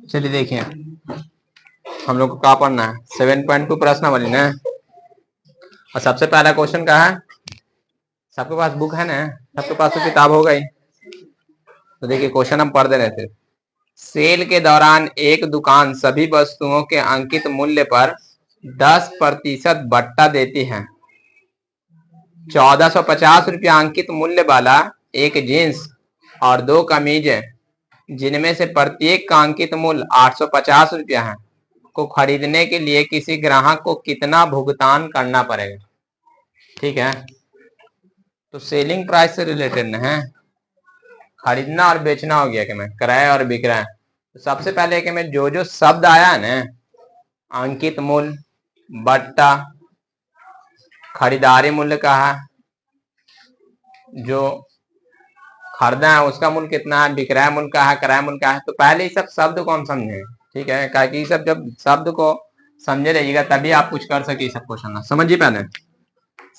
चलिए देखिए, हम लोग को क्या पढ़ना है, 7.2 प्रश्नावली ना। और सबसे पहला क्वेश्चन क्या है, सबके पास बुक है ना, सबके पास तो किताब होगा ही। तो देखिए क्वेश्चन हम पढ़ दे रहे थे। सेल के दौरान एक दुकान सभी वस्तुओं के अंकित मूल्य पर 10% बट्टा देती है। 1450 रुपया अंकित मूल्य वाला एक जींस और 2 कमीजें, जिनमें से प्रत्येक का अंकित मूल्य 850 रुपया है, को खरीदने के लिए किसी ग्राहक को कितना भुगतान करना पड़ेगा। ठीक है, तो सेलिंग प्राइस से रिलेटेड न है, खरीदना और बेचना हो गया कि मैं क्रय और विक्रय। तो सबसे पहले कि मैं जो जो शब्द आया है ना, अंकित मूल्य, बट्टा, खरीदारी मूल्य का है, जो खरीदा है उसका मूल्य कितना है, विक्रय मूल्य का है, क्रय मूल्य का है। तो पहले ये सब शब्द को हम समझे, ठीक है, क्योंकि सब जब शब्द को समझे रहिएगा तभी आप कुछ कर सके सब क्वेश्चन। समझिए पहले,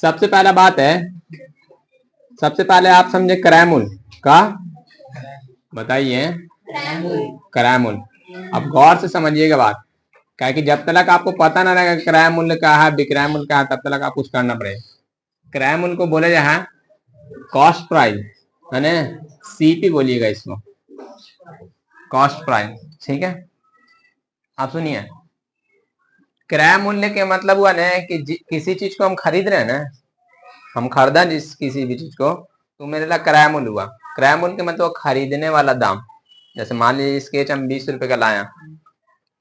सबसे पहला बात है, सबसे पहले आप समझे क्रय मूल्य का, बताइए क्रय मूल्य। अब गौर से समझिएगा बात, क्या कि जब तक आपको पता ना रहेगा क्रय मूल्य का है, विक्रय मूल्य का है, तब तक आप कुछ करना पड़ेगा। क्रय मूल्य को बोले जाए कॉस्ट प्राइस, है ना, सीपी बोलिएगा इसको, कॉस्ट प्राइस। ठीक है, आप सुनिए, क्रय मूल्य के मतलब हुआ ना कि किसी चीज को हम खरीद रहे हैं ना, हम खरीदा जिस किसी भी चीज को, तो मेरे लिए क्रय मूल्य हुआ। क्रय मूल्य के मतलब खरीदने वाला दाम। जैसे मान लीजिए स्केच हम 20 रुपए का लाया,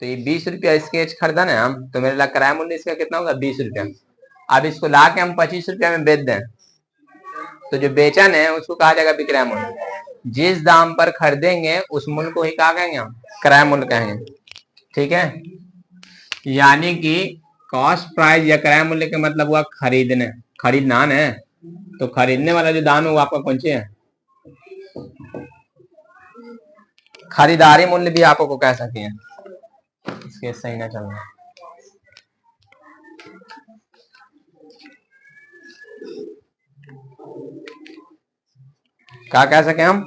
तो ये 20 रुपया स्केच खरीदा ना हम, तो मेरे लिए क्रय मूल्य इसका कितना होगा, 20 रुपया। अब इसको ला के हम 25 रुपया में बेच दें, तो जो बेचन है उसको कहा जाएगा विक्रय मूल्य। जिस दाम पर खरीदेंगे उस मूल्य को ही कहा कहेंगे हम, क्रय मूल्य कहेंगे। ठीक है, यानी कि कॉस्ट प्राइस या क्रय मूल्य के मतलब हुआ खरीदने, खरीदना है, तो खरीदने वाला जो दाम है वो आपका कौन सी है, खरीदारी मूल्य भी आपको कह सकते हैं। इसके सही ना चल रहा, क्या कह सके हम,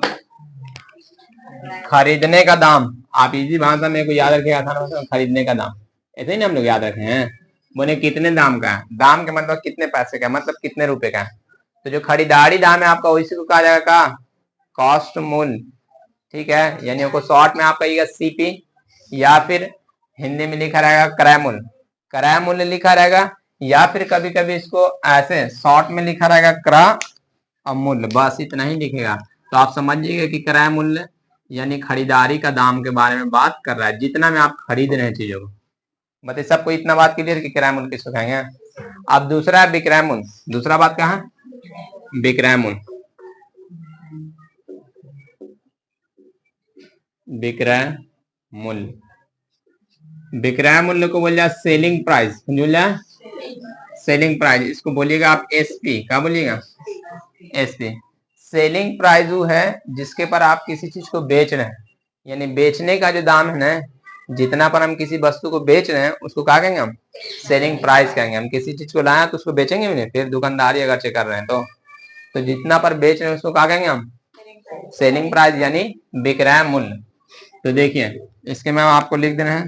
खरीदने का दाम। आप इजी भाषा में को याद रखेगा था, खरीदने का दाम ऐसे ही ना हम लोग याद रखे हैं। बोले कितने दाम का है, दाम के मतलब कितने पैसे का, मतलब कितने रुपए का है। तो जो खरीदारी दाम है आपका, उसी को कहा जाएगा का कॉस्ट मूल्य। ठीक है, यानी उसको शॉर्ट में आप कहिएगा सीपी, या फिर हिंदी में लिखा रहेगा क्रय मूल्य, क्रय मूल्य लिखा रहेगा, या फिर कभी कभी इसको ऐसे शॉर्ट में लिखा रहेगा क्रय मूल्य, बस इतना ही लिखेगा। तो आप समझिएगा कि क्रय मूल्य यानी खरीदारी का दाम के बारे में बात कर रहा है, जितना में आप खरीद रहे हैं चीजों को। बताइए सबको इतना बात क्लियर कि क्रय मूल्य किसको कहेंगे। अब दूसरा है विक्रय मूल्य। दूसरा बात क्या है, विक्रय मूल्य। विक्रय मूल्य, विक्रय मूल्य को बोल जाए सेलिंग प्राइस, समझ जाए, सेलिंग प्राइस। इसको बोलिएगा आप एसपी, क्या बोलिएगा, एसपी। सेलिंग प्राइस वो है जिसके पर आप किसी चीज को बेच रहे हैं, यानी बेचने का जो दाम है ना, जितना पर हम किसी वस्तु को बेच रहे हैं उसको क्या कहेंगे हम, सेलिंग प्राइस कहेंगे। हम किसी चीज को लाया तो उसको बेचेंगे भी नहीं, फिर दुकानदारी अगर चेक कर रहे हैं तो जितना पर बेच रहे हैं उसको क्या कहेंगे हम, सेलिंग प्राइस यानी विक्रय मूल्य। तो देखिए इसके में आपको लिख देना है,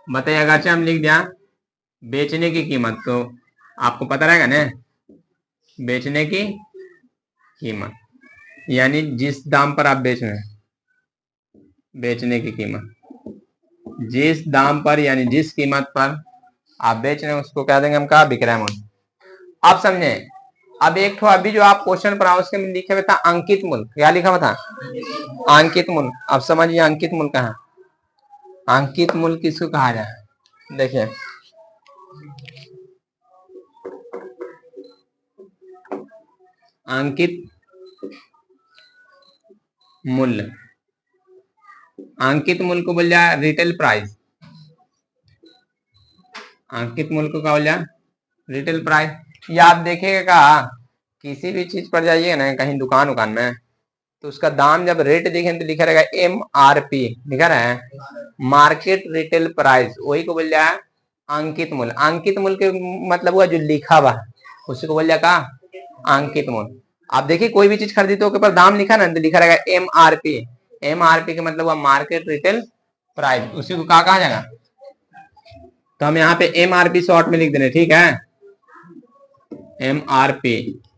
बताइए अगर हम लिख दिया बेचने की कीमत, तो आपको पता रहेगा ना, बेचने की कीमत यानी जिस दाम पर आप बेच रहे हैं, बेचने की कीमत, जिस दाम पर यानी जिस कीमत पर आप बेच रहे हैं उसको कह देंगे हम का विक्रय मूल्य। आप समझे। अब एक तो अभी जो आप क्वेश्चन पढ़ा उसके में लिखे हुए था अंकित मूल्य, क्या लिखा हुआ था, अंकित मूल्य। अब समझिए अंकित मूल्य कहाँ, अंकित मूल्य किसको कहा जाए, देखिए अंकित मूल्य, अंकित मूल्य को बोल जाए रिटेल प्राइस, अंकित मूल्य को क्या बोल जाए, रिटेल प्राइस। या आप देखिएगा का किसी भी चीज पर जाइए ना कहीं दुकान उकान में, तो उसका दाम जब रेट देखें तो लिखा रहेगा MRP, लिखा रहा है मार्केट रिटेल प्राइस, वही को बोल जाए अंकित मूल्य। अंकित मूल्य के मतलब हुआ जो लिखा हुआ, उसी को बोल जाए का अंकित मूल्य। आप देखिए कोई भी चीज खरीदी तो ऊपर दाम लिखा ना, तो लिखा रहेगा MRP। MRP का मतलब हुआ मार्केट रिटेल प्राइस, उसी को कहा जाएगा। तो हम यहाँ पे MRP शॉर्ट में लिख दे रहे, ठीक है। MRP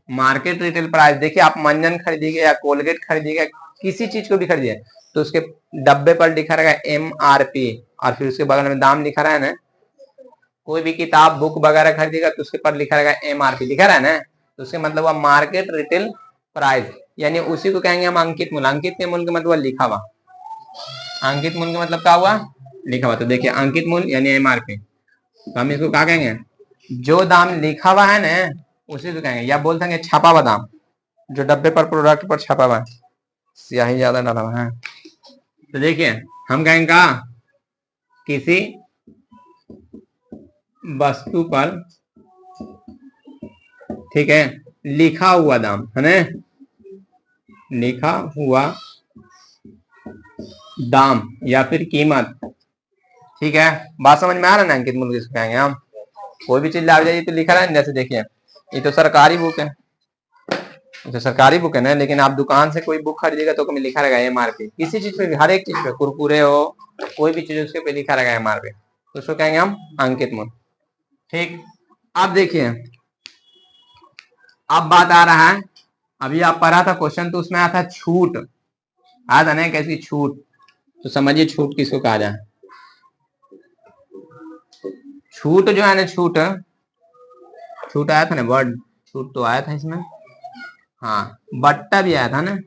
market retail price. देखिए आप मंजन खरीदिएगा या कोलगेट खरीदिएगा, किसी चीज को भी खरीदिए तो उसके डब्बे पर लिखा रहेगा MRP, और फिर उसके बगल में दाम लिखा रहा है ना। कोई भी किताब बुक वगैरह खरीदेगा तो उसके पर लिखा रहेगा MRP लिखा रहा है ना, तो उसके मतलब हुआ मार्केट रिटेल प्राइस, यानी उसी को कहेंगे हम अंकित मूल्य। अंकित के मूल्य का मतलब लिखा हुआ, अंकित मूल्य का मतलब क्या हुआ, लिखा हुआ। तो देखिए अंकित मूल्य यानी MRP, तो हम इसको क्या कहेंगे, जो दाम लिखा हुआ है ना उसी को कहेंगे, या बोल देंगे छपा हुआ दाम, जो डब्बे पर प्रोडक्ट पर छपा हुआ है, स्याही ज्यादा डाला हुआ है। तो देखिए हम कहेंगे का किसी वस्तु पर, ठीक है, लिखा हुआ दाम है ना, लिखा हुआ दाम या फिर कीमत, ठीक है। बात समझ में आ रहा है ना, अंकित मूल्य किसको कहेंगे हम। कोई भी चीज ला जाइए तो लिखा रहा है, जैसे देखिए ये तो सरकारी बुक है, ये तो सरकारी बुक है ना, लेकिन आप दुकान से कोई बुक खरीदेगा तो कभी लिखा रहेगा MRP, किसी चीज पे, हर एक चीज पे, कुरकुरे हो कोई भी चीज उसके पे लिखा रहेगा MRP, तो उसको कहेंगे हम अंकित मूल्य, ठीक। अब देखिए अब बात आ रहा है, अभी आप पढ़ा था क्वेश्चन तो उसमें आया था छूट, आया था ना कैसी छूट, तो समझिए छूट किसको कहा जाए। छूट जो है ना, छूट छूट आया था ना, वर्ड छूट तो आया था इसमें, हाँ बट्टा भी आया था ना,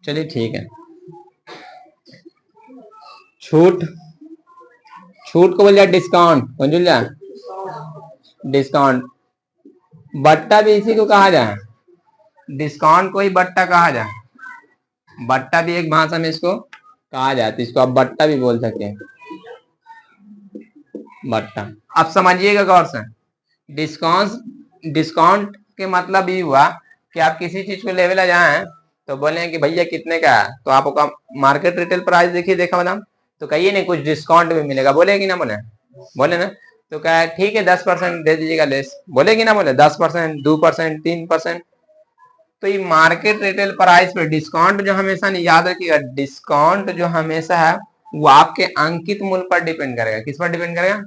चलिए ठीक है। छूट, छूट को बोल दिया डिस्काउंट, कौन जुल जाए डिस्काउंट, बट्टा भी इसी को कहा जाए, डिस्काउंट को ही बट्टा कहा जाए, बट्टा भी एक भाषा में इसको कहा जाता है, इसको आप बट्टा भी बोल सकते हैं, बट्टा। अब समझिएगा गौर से, डिस्काउंट, डिस्काउंट के मतलब ये हुआ कि आप किसी चीज को लेवे ला जाए तो बोले कि भैया कितने का है, तो आपका मार्केट रिटेल प्राइस देखिए देखा मैडम, तो कहिए नहीं कुछ डिस्काउंट भी मिलेगा, बोले कि ना बोले, बोले ना, तो कहा ठीक है 10% दे दीजिएगा लेस, बोले कि ना बोले 10%, 2%, 3%। तो ये मार्केट रिटेल प्राइस पे डिस्काउंट जो हमेशा नहीं, याद रखिएगा डिस्काउंट जो हमेशा है वो आपके अंकित मूल्य पर डिपेंड करेगा, किस पर डिपेंड करेगा,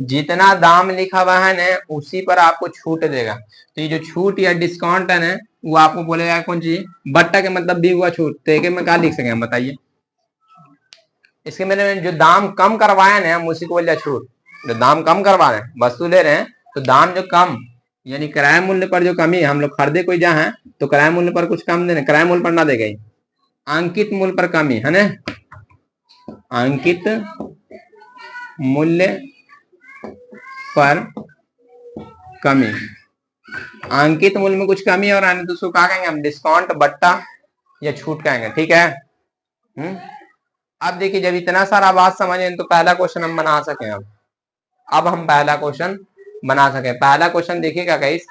जितना दाम लिखा हुआ है ना उसी पर आपको छूट देगा। तो ये जो छूट या डिस्काउंट है ना वो आपको बोलेगा कौन चीज, बट्टा के मतलब भी हुआ छूट, तो में क्या लिख सके हम बताइए, इसके मैंने जो दाम कम करवाया ना हम उसी को बोल छूट, जो दाम कम करवा रहे हैं, वस्तु ले रहे हैं तो दाम जो कम, यानी किराया मूल्य पर जो कमी, हम लोग खरीदे कोई जहाँ है तो किराया मूल्य पर कुछ कम देने, किराया मूल्य पर ना देगा, अंकित मूल्य पर कमी है ना, अंकित मूल्य पर कमी, अंकित मूल्य में कुछ कमी और आने तो उसको क्या कहेंगे हम, डिस्काउंट, बट्टा या छूट कहेंगे, ठीक है। अब देखिए जब इतना सारा बात समझे तो पहला क्वेश्चन हम बना सके, अब हम पहला क्वेश्चन बना सके। पहला क्वेश्चन देखिएगा गाइस,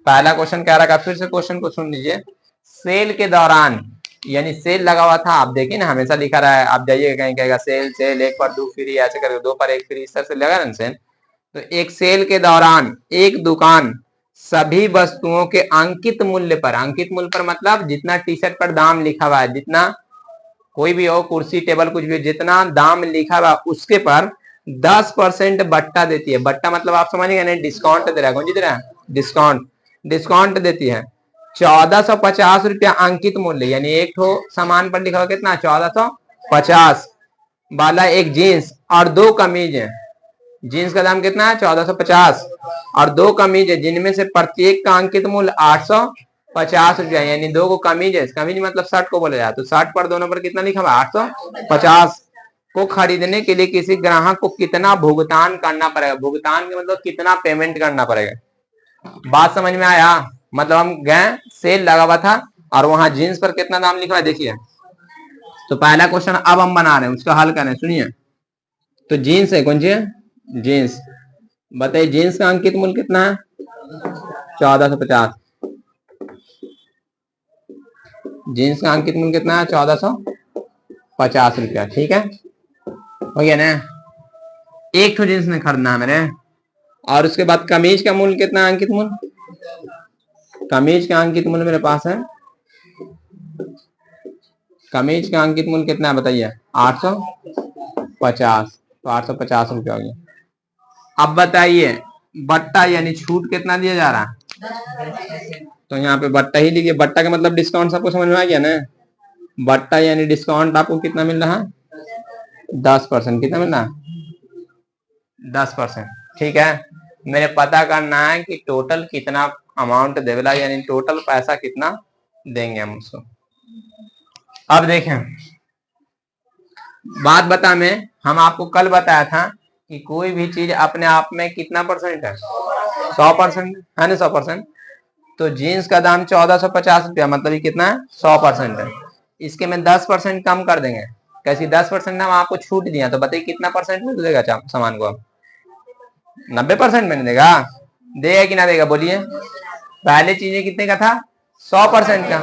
पहला क्वेश्चन क्या रखा, फिर से क्वेश्चन को सुन लीजिए। सेल के दौरान, यानी सेल लगा हुआ था, आप देखिए ना हमेशा लिखा रहा है, आप जाइएगा कहीं कहेगा सेल सेल, 1 पर 2 फ्री, ऐसे करके 2 पर 1 फ्री, इस तरह से लगा ना सेल। तो एक सेल के दौरान एक दुकान सभी वस्तुओं के अंकित मूल्य पर, अंकित मूल्य पर मतलब जितना टी शर्ट पर दाम लिखा हुआ है, जितना कोई भी हो, कुर्सी टेबल कुछ भी, जितना दाम लिखा हुआ उसके पर 10% बट्टा देती है। बट्टा मतलब आप समझिएगा नहीं, डिस्काउंट दे रहा है, कौन जी दे रहा है, डिस्काउंट, डिस्काउंट देती है 1450 रुपया अंकित मूल्य, यानी एक ठो सामान पर लिखा हुआ कितना 1450 वाला एक जीन्स और 2 कमीज है, जीन्स का दाम कितना है 1450 और 2 कमीज है जिनमें से प्रत्येक का अंकित मूल्य 850 रुपया, यानी 2 को कमीज है, कमीज मतलब शर्ट को बोला जाए, तो शर्ट पर दोनों पर कितना लिखा हुआ 850 को खरीदने के लिए किसी ग्राहक को कितना भुगतान करना पड़ेगा, भुगतान के मतलब कितना पेमेंट करना पड़ेगा। बात समझ में आया, मतलब हम गए सेल लगा हुआ था और वहां जीन्स पर कितना दाम लिखा है देखिए। तो पहला क्वेश्चन अब हम बना रहे हैं, उसका हल करें, सुनिए। तो जीन्स है, कौन सी है, जीन्स, बताइए जीन्स का अंकित मूल्य कितना है 1450, जीन्स का अंकित मूल्य कितना है 1450 रुपया, ठीक है, हो गया ना। एक तो जींस ने खरीदना है मेरे, और उसके बाद कमीज का मूल्य कितना अंकित मूल्य कमीज का अंकित मूल्य मेरे पास है, कमीज का अंकित मूल्य कितना है बताइए, 850, तो 850 रुपया हो गया। अब बताइए बट्टा यानी छूट कितना दिया जा रहा है, तो यहाँ पे बट्टा ही लिखिए। बट्टा का मतलब डिस्काउंट सबको समझ में आ गया ना। बट्टा यानी डिस्काउंट आपको कितना मिल रहा है, 10%। कितना मिल रहा है, 10%। ठीक है, मेरे पता करना है कि टोटल कितना अमाउंट देवेला, यानी टोटल पैसा कितना देंगे हम उसको। अब देखें, बात बता में हम आपको कल बताया था कि कोई भी चीज अपने आप में कितना परसेंट है, 100% है ना, 100%। तो जीन्स का दाम 1450 रुपया, मतलब ये कितना है, 100% है। इसके में 10% कम कर देंगे, कैसी 10% हम आपको छूट दिया, तो बताइए कितना परसेंट में देगा सामान को, 90% में देगा, देगा कि ना देगा बोलिए। पहले चीजें कितने का था, 100% का,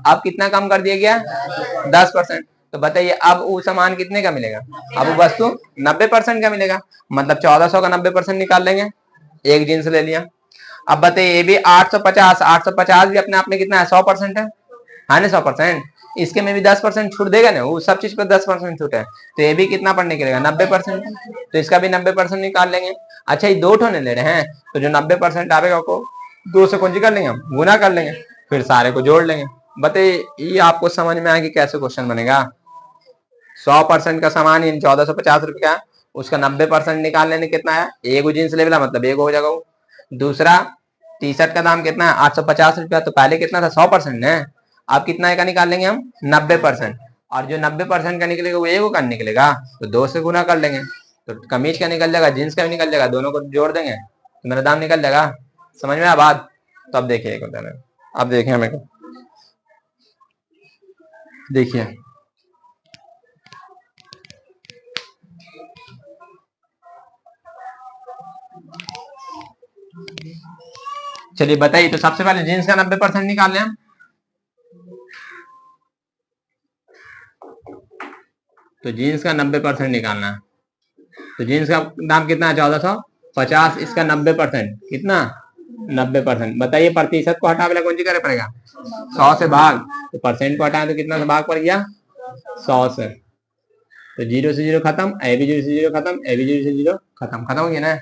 अब कितना कम कर दिया गया, 10%। तो बताइए अब वो सामान कितने का मिलेगा, अब वो वस्तु 90% का मिलेगा, मतलब 1400 का 90% निकाल लेंगे, एक जींस ले लिया। अब बताइए ये भी 850, 850 भी अपने आप में कितना है, 100% है ना, 100%। इसके में भी 10% छूट देगा ना, वो सब चीज पर 10% छूट है, तो ये भी कितना पड़ने के लिए 90%, तो इसका भी 90% निकाल लेंगे। अच्छा ये दो ठोने ले रहे हैं, तो जो 90% आएगा को 2 से कौन कर लेंगे, हम गुना कर लेंगे, फिर सारे को जोड़ लेंगे। बताइए ये आपको समझ में आएगी कैसे क्वेश्चन बनेगा। 100% का सामान यानी 1450 रुपया, उसका 90% निकाल लेने कितना है, एक जींस लेवला मतलब एक हो जाएगा। दूसरा टी शर्ट का दाम कितना है, 850 रुपया, तो पहले कितना था, 100% है, अब कितना का निकाल लेंगे हम, 90%। और जो 90% का निकलेगा वो एक का निकलेगा, तो 2 से गुना कर लेंगे, तो कमीज का निकल जाएगा, जींस का भी निकल जाएगा, दोनों को जोड़ देंगे तो मेरा दाम निकल जाएगा। समझ में आया बात। तो अब देखिए, अब देखिए हमें को, देखिए चलिए बताइए, तो सबसे पहले जींस का 90% निकाल लें हम। तो जींस का 90% निकालना है, तो जींस का दाम कितना है, 1450, इसका 90% कितना, 90%। बताइए प्रतिशत को हटा कौन सी करे पड़ेगा, 100 से भाग, तो परसेंट को हटाए तो कितना से भाग पड़ गया, 100 से, तो 0 से 0 खत्म, ए भी 0 से 0 खत्म, ए भी 0 से 0 खत्म, खत्म हो गया ना।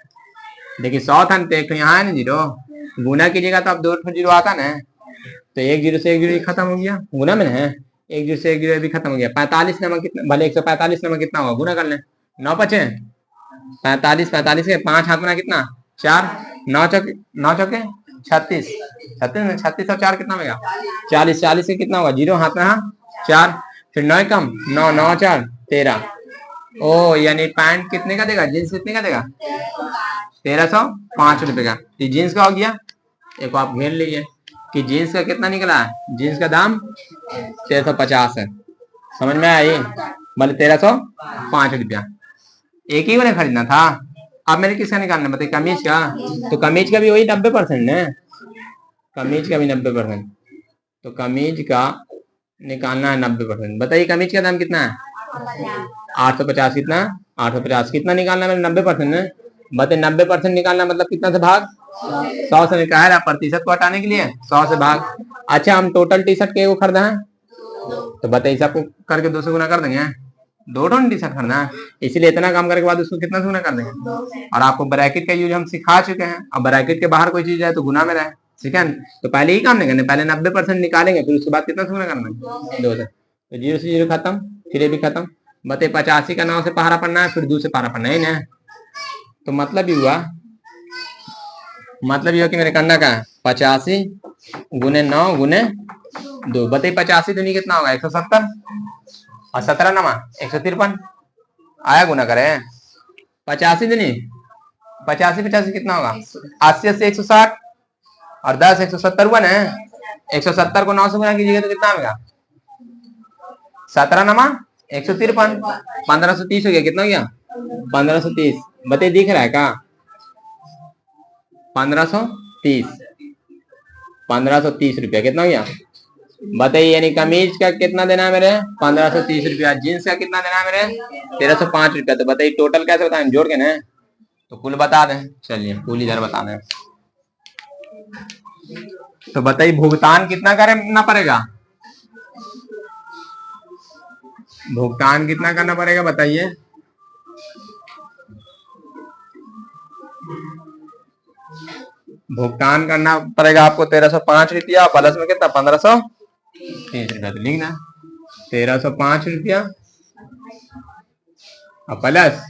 देखिए 100 था तो एक तो यहाँ है ना 0, गुना कीजिएगा तो अब 2 0 आता ना, तो 1 0 से 1 0 खत्म हो गया, गुना में है, 1 0 से 1 0 भी खत्म हो गया। 45 नंबर कितना, भले 145 नंबर कितना होगा, गुना कर ले, 9 बचे 45, 45 के 5 हाथ में कितना, 4, 9 चौके 36, 36 और 4 कितना होगा, 40, 40 से कितना होगा, 0 हाथ में 4, फिर 9 कम 9, 9 4 13। ओ यानी पैंट कितने का देगा, जींस कितने का देगा, 1305 रुपए का। तो जींस का हो गया, एक आप घेर लीजिए कि जींस का कितना निकला है, जींस का दाम 1350 है। समझ में आई, मतलब 1305 रुपया, एक ही मैंने खरीदना था। अब मेरे किसका निकालना बताइए, कमीज का, तो कमीज का भी वही 90% है, कमीज का भी 90%, तो कमीज का निकालना है 90%। बताइए कमीज का दाम कितना है, 850, कितना 850, कितना निकालना है, 90% है। बताइए 90% निकालना मतलब कितना से भाग, 100 से निकाल, प्रतिशत को हटाने के लिए 100 से भाग। अच्छा हम टोटल टी शर्ट के खरीदा है, तो बताइए सबको करके 2 से गुना कर देंगे, 2 टोन टी शर्ट खरीदना है, इसलिए इतना काम करने के बाद उसको कितना से गुना कर देंगे। और आपको ब्रैकेट का यूज हम सिखा चुके हैं, अब ब्रैकेट के बाहर कोई चीज है तो गुना में रहे, ठीक है। तो पहले ही काम नहीं करना, पहले 90% निकालेंगे, फिर उसके बाद कितना से गुना करना है, 2 से, तो 0 से 0 खत्म, फिर ये भी खत्म। बताइए 85 का 9 से पहाड़ा पढ़ना है, फिर 2 से पहाड़ा पढ़ना है ना, तो मतलब ही हुआ, मतलब ये कि मेरे करना का 85 गुने 9 गुने 2। बताइए 85 दूनी कितना होगा, 170, और 17 नमा 153, आया गुना करे 85 दूनी 85, 85 कितना होगा, 80 80 160, और 10 170 हुआ ना, 170 को 9 से गुना कीजिएगा तो कितना आएगा, 17 नमा 153, 1530 हो गया, कितना हो गया 1530। बताइए दिख रहा है का, 1530 रुपया कितना हो गया। बताइए यानी कमीज का कितना देना है मेरे, 1530 रुपया, जींस का कितना देना है मेरे, 1305 रुपया। तो बताइए टोटल कैसे बताएं, जोड़ के ना, तो कुल बता दें, चलिए कुल इधर बता दें। तो बताइए भुगतान कितना करना पड़ेगा, भुगतान कितना करना पड़ेगा बताइए। भुगतान करना पड़ेगा आपको 1305 रुपया, प्लस में कितना 1530 रुपया। तो लिखना 1305 रुपया और प्लस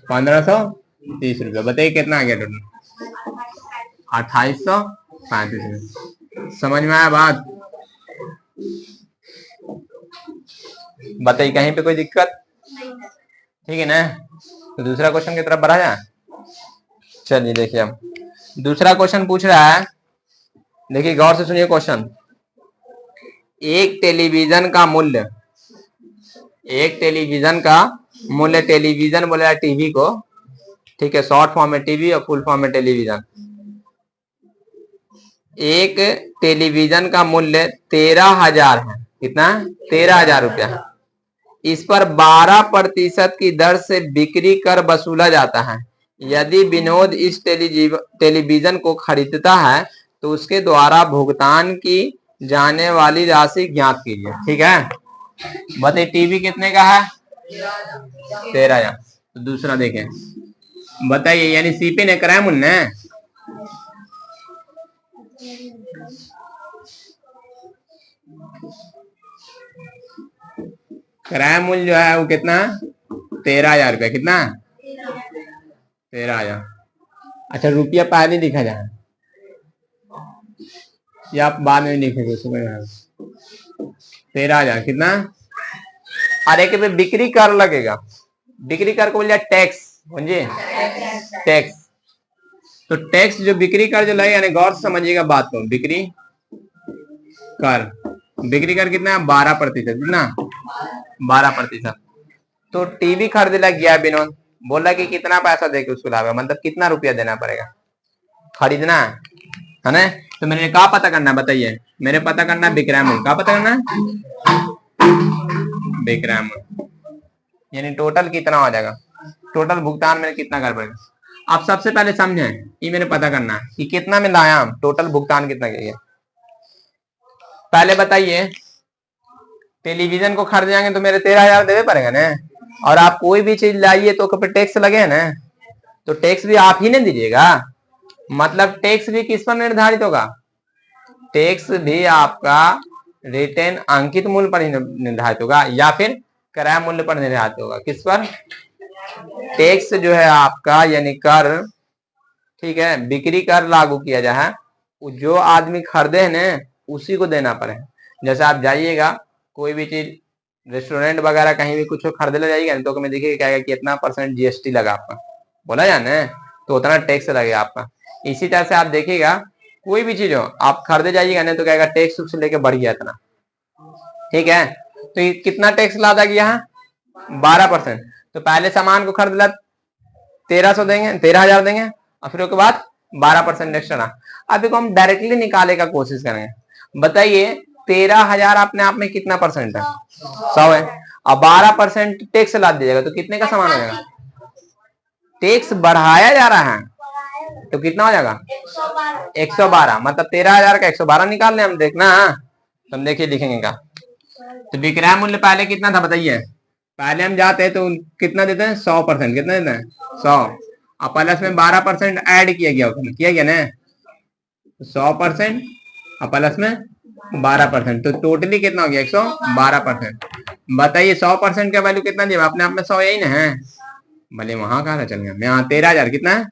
1530 रुपया। बताइए कितना आ गया टोटल, 2835 रुपया। समझ में आया बात? बताइए कहीं पे कोई दिक्कत? ठीक है ना। तो दूसरा क्वेश्चन की तरफ बढ़ा जाए। चलिए देखिए अब दूसरा क्वेश्चन पूछ रहा है, देखिए गौर से सुनिए क्वेश्चन। एक टेलीविजन का मूल्य, एक टेलीविजन का मूल्य, टेलीविजन बोला टीवी को, ठीक है, शॉर्ट फॉर्म में टीवी और फुल फॉर्म में टेलीविजन। एक टेलीविजन का मूल्य 13,000 है। कितना? 13,000 रुपया। इस पर 12% की दर से बिक्री कर वसूला जाता है। यदि विनोद इस टेलीविजन को खरीदता है तो उसके द्वारा भुगतान की जाने वाली राशि ज्ञात कीजिए। ठीक है, बताइए टीवी कितने का है? 13,000। तो दूसरा देखें, बताइए यानी सीपी ने कराया मुन्ने, किराया मूल्य जो है वो कितना? 13,000 रुपया। कितना? 13,000। अच्छा रुपया पहले लिखा जाए या आप बाद में लिखेंगे? उसमें 13,000 कितना? और एक पे बिक्री कर लगेगा, बिक्री कर को बोलिए टैक्स, समझिए टैक्स। तो टैक्स जो बिक्री कर जो लगेगा, गौर से समझिएगा बात को। बिक्री कर, बिक्री कर कितना है? 12%। कितना? 12%। तो टीवी खरीदने गया विनोद, बोला कि कितना पैसा देके उसको लाएगा, मतलब कितना रुपया देना पड़ेगा, खरीदना है ना। तो मैंने कहा पता करना है, बताइए मेरे पता करना है विक्रय मूल्य। कहा पता करना है? विक्रय मूल्य यानी टोटल कितना हो जाएगा, टोटल भुगतान में कितना कर पड़ेगा। आप सबसे पहले समझें, ये मैंने पता करना है कि कितना में लाया हम, टोटल भुगतान कितना किया। पहले बताइए टेलीविजन को खरीद जाएंगे तो मेरे 13,000 देवे पड़ेगा ना, और आप कोई भी चीज लाइए तो टैक्स लगे ना, तो टैक्स भी आप ही नहीं दीजिएगा। मतलब टैक्स भी किस पर निर्धारित होगा? टैक्स भी आपका रिटेन अंकित मूल्य पर निर्धारित होगा या फिर क्रय मूल्य पर निर्धारित होगा। किस पर? टैक्स जो है आपका यानी कर, ठीक है, बिक्री कर लागू किया जाए, जो आदमी खरीदे है ना उसी को देना पड़े। जैसे आप जाइएगा कोई भी चीज रेस्टोरेंट वगैरह कहीं भी कुछ खरीदे ले जाइएगा तो मैं देखिएगा क्या कितना % जीएसटी लगा आपका, बोला जाए तो उतना टैक्स लगेगा आपका। इसी तरह से आप देखिएगा कोई भी चीज हो आप खरीदे जाइएगा ना तो कहेगा टैक्स उक्स लेके बढ़ गया इतना, ठीक है। तो ये कितना टैक्स लादा गया है? 12%। तो पहले सामान को खरीद ला 1300 देंगे, 13,000 देंगे और फिर उसके बाद 12% एक्स्ट्रा। अब इसको हम डायरेक्टली निकाले का कोशिश करेंगे। बताइए 13,000 अपने आप में कितना % है? 100 है। अब 12% टैक्स ला दीजिएगा तो कितने का सामान हो जाएगा? टैक्स बढ़ाया जा रहा है तो कितना हो जाएगा? 112। मतलब 13,000 का 112 निकाल लें हम, देखना तो हम देखिए लिखेंगे का। तो विक्रय मूल्य पहले कितना था बताइए? पहले हम जाते हैं तो कितना देते हैं? 100%। कितना देते हैं? 100। और प्लस में 12% ऐड किया गया, उसमें किया गया ना 100% और प्लस में 12%, तो टोटली कितना हो गया? 112%। बताइए 100% का वैल्यू कितना दिया? अपने आप में 100 यही ना है, भले वहां कहा चल गया। यहाँ 13,000 कितना है?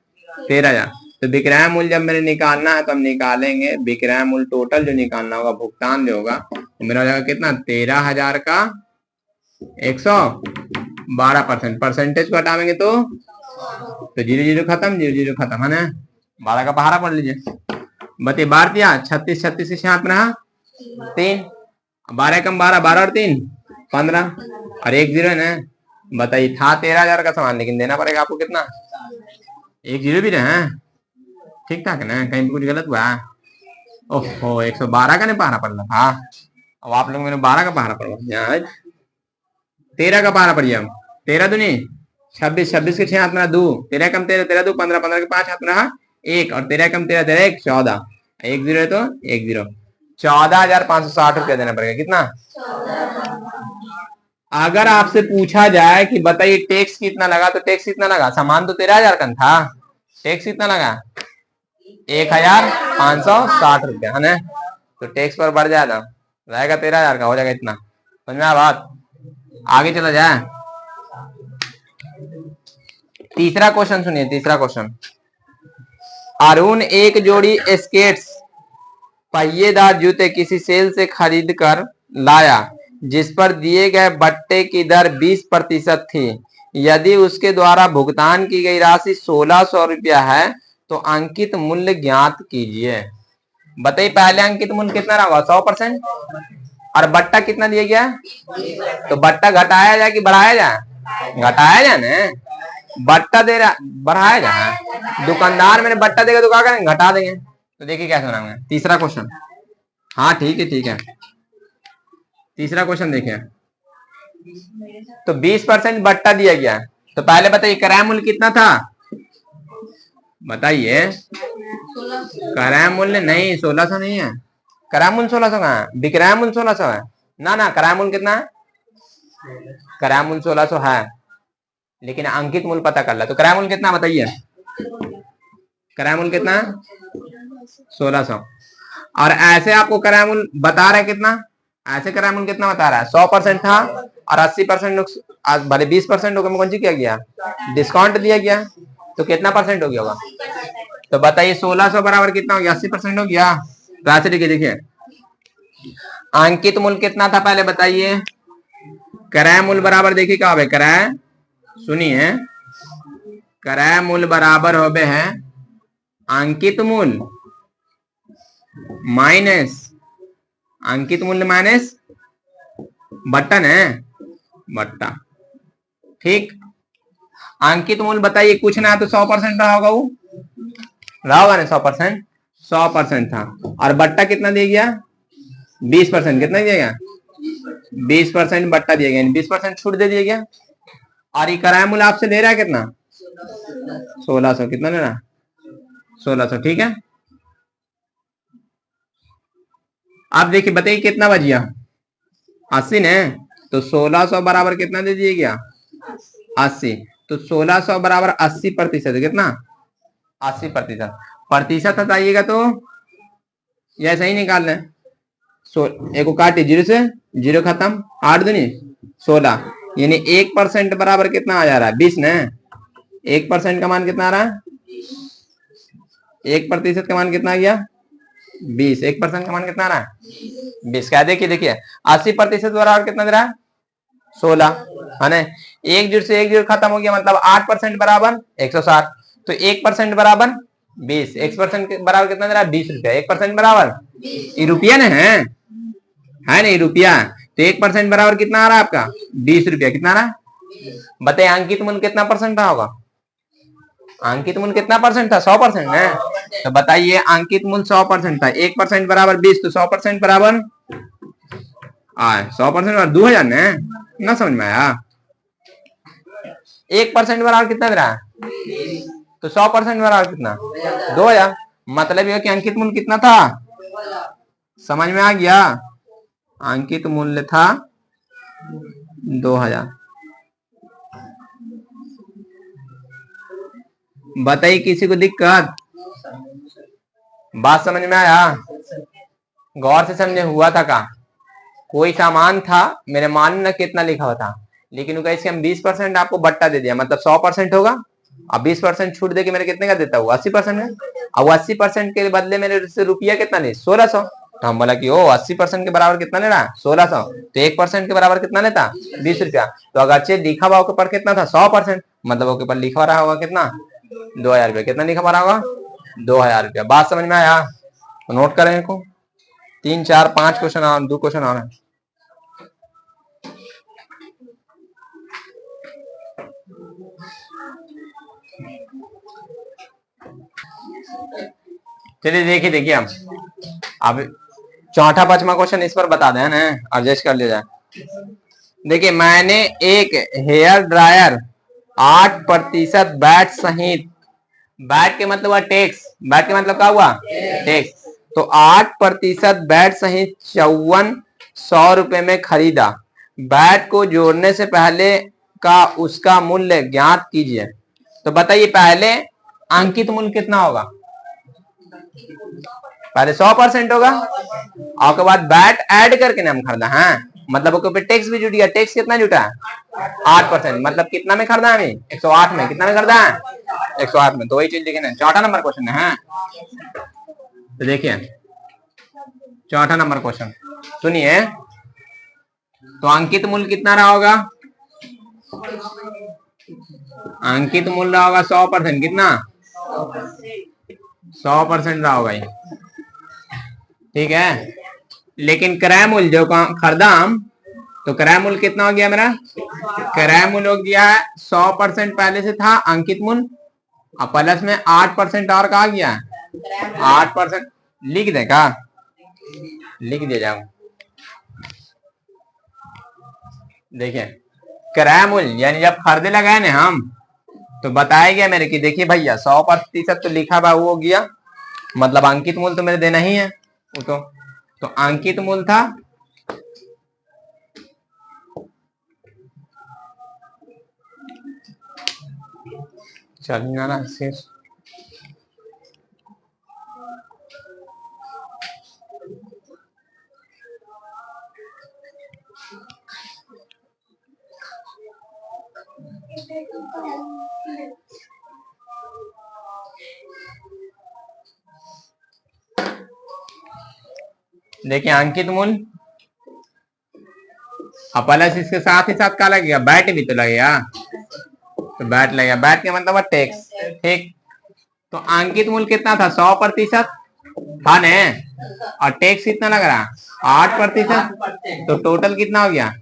13,000। तो विक्रय मूल्य जब मेरे निकालना है तो हम निकालेंगे विक्रय मूल्य टोटल जो निकालना होगा, भुगतान जो होगा तो मेरा हो जाएगा कितना? 13,000 का 112%। परसेंटेज को हटावेंगे तो 0 खत्म, 0 खत्म है ना। 12 का पहाड़ा पढ़ लीजिए। बताइए 12 दिया 36, 36 के साथ में 3, 12 कम 12, 12 और 3 15 और 1 0 है ना। बताइए था 13,000 का सामान लेकिन देना पड़ेगा आपको कितना? 1 0 भी रहे, ठीक ठाक है ना, कहीं कुछ गलत हुआ? ओहो 112 का नहीं पहाड़ा पड़ रहा था। अब आप लोग मैंने 12 का पहाड़ा पड़ रहा, 13 का पहाड़ा पड़िए। हम 13 दूनी 26, 26 के 6 हाथ में 2, 13 कम 13, 13 2 15, 15 के 5 हाथ में रहा 1 और 13 कम 13, 13 1 14। एक जीरो है तो एक जीरो, 14,560 देना पड़ेगा। कितना? अगर आपसे पूछा जाए कि बताइए टैक्स कितना लगा, तो टैक्स कितना लगा? सामान तो 13,000 का था, टैक्स कितना लगा? 1,560 है ना। तो टैक्स पर बढ़ जाएगा, रहेगा 13,000 का, हो जाएगा इतना। समझ में आ बात? आगे चला जाए। तीसरा क्वेश्चन सुनिए, तीसरा क्वेश्चन। अरुण एक जोड़ी स्केट्स पहिएदार जूते किसी सेल से खरीद कर लाया, जिस पर दिए गए बट्टे की दर 20% थी। यदि उसके द्वारा भुगतान की गई राशि 1,600 रुपया है तो अंकित मूल्य ज्ञात कीजिए। बताइए पहले अंकित मूल्य कितना रहा? 100%। और बट्टा कितना दिया गया? तो बट्टा घटाया जाए कि बढ़ाया जाए? घटाया जाए ना। बट्टा दे रहा, बढ़ाया जाए। दुकानदार मैंने बट्टा देगा तो क्या करेंगे? घटा देंगे। तो देखिए क्या सुनाऊंगा तीसरा क्वेश्चन। हाँ ठीक है ठीक है। तीसरा क्वेश्चन देखिए। तो 20% बट्टा दिया गया, तो पहले बताइए किराया मूल्य कितना था? बताइए। किराया मूल्य नहीं, 1,600 नहीं है। किराया मूल्य 1,600 कहाँ है? विक्रय मूल्य 1,600 है ना। ना, किराया मूल्य कितना है? किराया मूल्य 1,600 है, लेकिन अंकित मूल्य पता कर ला। तो किराया मूल्य कितना बताइए? किराया मूल्य कितना है? 1,600। और ऐसे आपको किराया मूल्य बता रहा है कितना? ऐसे किराया मूल्य कितना बता रहा है? 100% था और 80% भले 20% हो गया, कौन सी किया गया? डिस्काउंट दिया गया, तो कितना परसेंट हो गया होगा? तो बताइए 1,600 बराबर कितना हो गया? 80% हो गया। तो ऐसे देखिए अंकित मूल्य कितना था पहले बताइए? किराया मूल्य बराबर देखिए क्या हो? किराया, सुनिए, किराया मूल्य बराबर हो है अंकित मूल्य माइनस, अंकित मूल्य माइनस बट्टा है, बट्टा। ठीक। अंकित मूल्य बताइए कुछ ना तो 100% रहा होगा, वो रहा होगा ना 100%। 100% था और बट्टा कितना दिया गया? 20%। कितना दिया गया? 20% बट्टा दिया गया, 20% छूट दे दिया गया। और ये किराया मूल्य आपसे ले रहा है कितना? 1,600। कितना ले रहा? 1,600। ठीक है। आप देखिए बताइए कितना बच गया? 80 ने। तो 1,600 बराबर कितना दे दिया गया? 80। तो 1,600 बराबर 80%। कितना? 80%। प्रतिशत हटाइएगा तो यह सही निकाल लें। एक को काटे, 0 से 0 खत्म, 8 दूनी 16, यानी 1% बराबर कितना आ जा रहा है? 20 ने। 1% का मान कितना आ रहा है? 1% का मान कितना आ गया? 20। 1% का मान कितना आ रहा है? 20 का। देखिए 80% बराबर कितना दे रहा है? 16 है ना। एक जीरो से एक जीरो खत्म हो गया, मतलब 8% बराबर 160। तो 1% बराबर 20। 1% बराबर कितना दे रहा है? 20 रुपया। 1% बराबर ये रुपया ना है नहीं रुपया। तो 1% बराबर कितना आ रहा है आपका? 20 रुपया। कितना आ रहा है? बताइए अंकित मूल्य कितना परसेंट रहा होगा? अंकित मूल्य कितना परसेंट था? 100% है। तो बताइए अंकित मूल्य 100% था, 1% बराबर 20, तो 100% बराबर 100% और 2,000 ने ना। समझ में आया? 1% बराबर कितना दे रहा है? तो 100% बराबर कितना? 2,000। मतलब यह कि अंकित मूल्य कितना था? समझ में आ गया? अंकित मूल्य था 2,000। बताइए किसी को दिक्कत? बात समझ में आया? गौर से समझे। हुआ था का कोई सामान था, मेरे मान में कितना लिखा हुआ था, लेकिन इसके हम 20% आपको बट्टा दे दिया, मतलब 100% होगा। अब 20% छूट दे के मेरे कितने का देता हूँ? 80% है। अब 80% के बदले मेरे से रुपया कितना ले? 1,600। तो हम बोला कि ओ 80% के बराबर कितना ले रहा? 1,600। तो 1% के बराबर कितना लेता? 20 रुपया। तो अगरचे लिखा हुआ के ऊपर कितना था? 100%, मतलब उसके ऊपर लिखा रहा होगा कितना? 2,000 रुपया। कितना लिखा रहा होगा? 2,000 रुपया। बात समझ में आया? तो नोट करें को 3 4 5 क्वेश्चन और 2 क्वेश्चन और है। चलिए देखिए हम अब चौथा पांचवा क्वेश्चन इस पर बता दें ना, एडजस्ट कर लिया जाए। देखिए मैंने एक हेयर ड्रायर 8% बैट सहित, बैट के मतलब हुआ टैक्स, बैट के मतलब क्या हुआ? टैक्स। तो 8% बैट सहित 5400 रुपए में खरीदा। बैट को जोड़ने से पहले का उसका मूल्य ज्ञात कीजिए। तो बताइए पहले अंकित मूल्य कितना होगा? पहले 100% होगा और के बाद बैट ऐड करके ना हम खरीदा है, मतलब उसके ऊपर टैक्स भी जुट गया। टैक्स कितना जुटा है? 8%। मतलब कितना में खरीदा है? 108 में। कितना में खरीदा है? 108 में। तो वही चीज लिखे। चौथा नंबर क्वेश्चन है। तो देखिए चौथा नंबर क्वेश्चन सुनिए। तो अंकित मूल्य कितना रहा होगा? अंकित मूल्य रहा होगा 100%। कितना? 100% रहा होगा। ठीक है, लेकिन क्रय मूल्य जो खरीदा हम, तो क्रय मूल्य कितना हो गया मेरा? क्रय मूल्य हो गया 100% पहले से था अंकित मूल्य, और प्लस में 8% और कहा गया 8%। लिख दे का? लिख दे जाऊं। देखिए क्रय मूल्य यानी जब खरीदे लगाए ना हम, तो बताया गया मेरे कि देखिए भैया 100% तो लिखा हुआ वो हो गया, मतलब अंकित मूल्य तो मेरे देना ही है वो तो अंकित मूल्य था चलिए ना शेष। देखिए अंकित मूल्य और प्लस इसके साथ ही साथ क्या लगेगा? बैट भी तो लगेगा। तो बैट लगेगा, बैट का मतलब टैक्स। ठीक, तो अंकित मूल्य कितना था? 100% था ने, और टैक्स कितना लग रहा? 8%। तो टोटल कितना हो गया?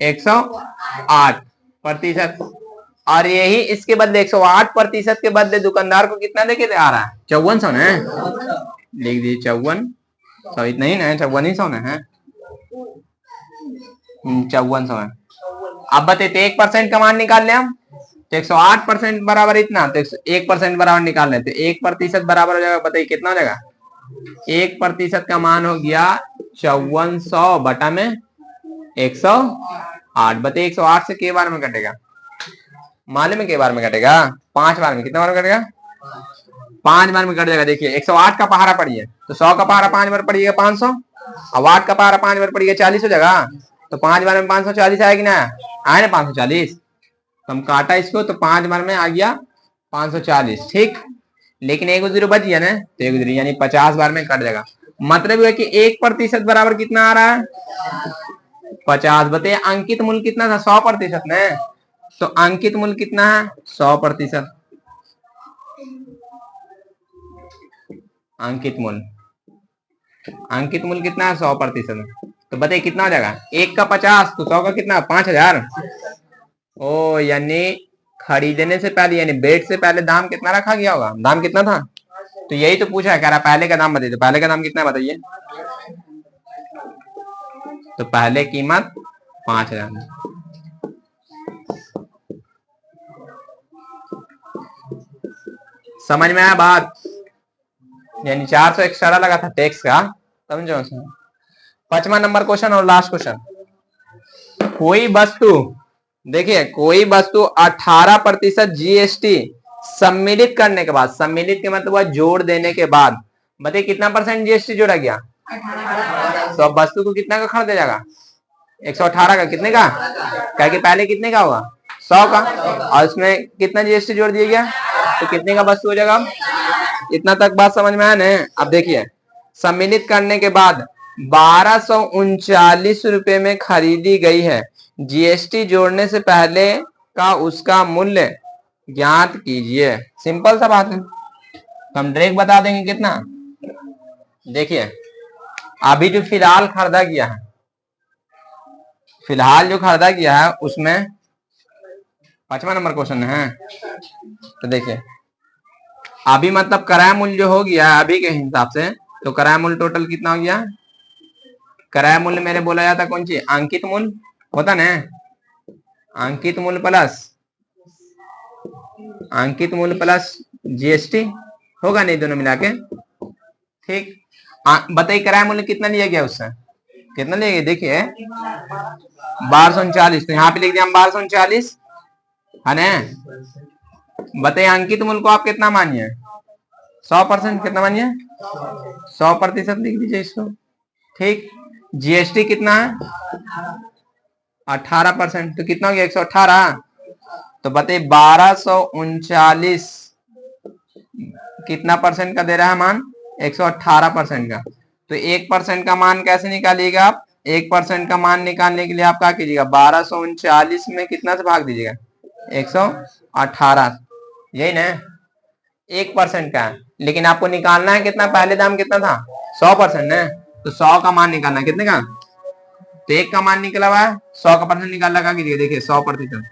108%। और यही इसके बदले 108% के बदले दुकानदार को कितना देके आ रहा है? 5400 ने। लिख दीजिए 5400। इतना ही ना? 5400 ने है। 5400 है। अब बताइए 1% का मान निकाल ले हम, तो 108% बराबर इतना, तो 1% बराबर निकाल लेते। 1% बराबर हो जाएगा, बताइए कितना हो जाएगा? 1% का मान हो गया 5400 बटा में 108। बताइए 108 से के बार में कटेगा? मालूम है के बार में कटेगा? 5 बार में। कितना बार में कटेगा? 5 बार में कट जाएगा। देखिए 108 का पहाड़ा पड़िए, तो 100 का पहाड़ा 5 बार पड़िएगा 500, और 8 का पहाड़ा 5 बार पड़िएगा 40 हो जाएगा। तो 5 बार में 540 आएगी ना? आए ना 540? तो हम काटा इसको, तो 5 बार में आ गया 540। ठीक, लेकिन एक 0 बच गया ना, तो एक 0 यानी 50 बार में कट जाएगा। मतलब है कि 1% बराबर कितना आ रहा है? 50। बताइए अंकित मूल्य कितना था? 100% ने, तो अंकित मूल्य कितना है? 100%। अंकित मूल्य कितना है? 100%। तो बताइए कितना हो जाएगा? 1 का 50, तो 100 का कितना? 5000। ओ यानी खरीदने से पहले यानी बेच से पहले दाम कितना रखा गया होगा? दाम कितना था? तो यही तो पूछा है, कह रहा पहले का दाम बताइए। तो पहले का दाम कितना है बताइए? तो पहले कीमत 5000। समझ में आया बात? यानी 400 एक्स्ट्रा लगा था टैक्स का, समझो। 5वां नंबर क्वेश्चन और लास्ट क्वेश्चन। कोई वस्तु, देखिए कोई वस्तु 18% जीएसटी सम्मिलित करने के बाद, सम्मिलित के मतलब जोड़ देने के बाद, बताइए कितना % जीएसटी जोड़ा गया? तो अब वस्तु को कितना का खरीदा जाएगा? 118 का। कितने का? क्या कि पहले कितने का होगा? 100 का, और उसमें कितना जीएसटी जोड़ दिया गया, तो कितने का वस्तु हो जाएगा? इतना तक बात समझ में आया ना? अब देखिए सम्मिलित करने के बाद 1239 रुपए में खरीदी गई है, जीएसटी जोड़ने से पहले का उसका मूल्य ज्ञात कीजिए। सिंपल सा बात है, तो हम डायरेक्ट बता देंगे कितना। देखिए अभी जो फिलहाल खरीदा गया है, फिलहाल जो खरीदा गया है उसमें 5वां नंबर क्वेश्चन है। तो देखिए अभी मतलब किराया मूल्य जो हो गया अभी के हिसाब से, तो किराया मूल्य टोटल कितना हो गया? किराया मूल्य मेरे बोला जाता कौन सी? अंकित मूल्य होता ना, अंकित मूल्य प्लस जीएसटी होगा नहीं, दोनों मिला के। ठीक। बताइए किराया मूल्य कितना लिया गया उससे, कितना लिया गया, देखिए 1239, तो यहाँ पे लिख दिया हम 1239 है ना। बताइए अंकित मूल्य को आप कितना मानिए, 100%, कितना मानिए 100% लिख दीजिए इसको। ठीक। जीएसटी कितना है 18%, तो कितना हो गया 118। तो बताइए 1239 कितना परसेंट का दे रहा है मान, 118% का। तो 1% का मान कैसे निकालिएगा आप, 1% का मान निकालने के लिए आप क्या कीजिएगा, 1239 में कितना से भाग दीजिएगा, 118, यही ना 1% का है। लेकिन आपको निकालना है कितना, पहले दाम कितना था 100% ना, तो 100 का मान निकालना है, कितने का, तो 1 का मान निकला हुआ है, 100 का परसेंट निकाल लगा कीजिए, देखिए 100%।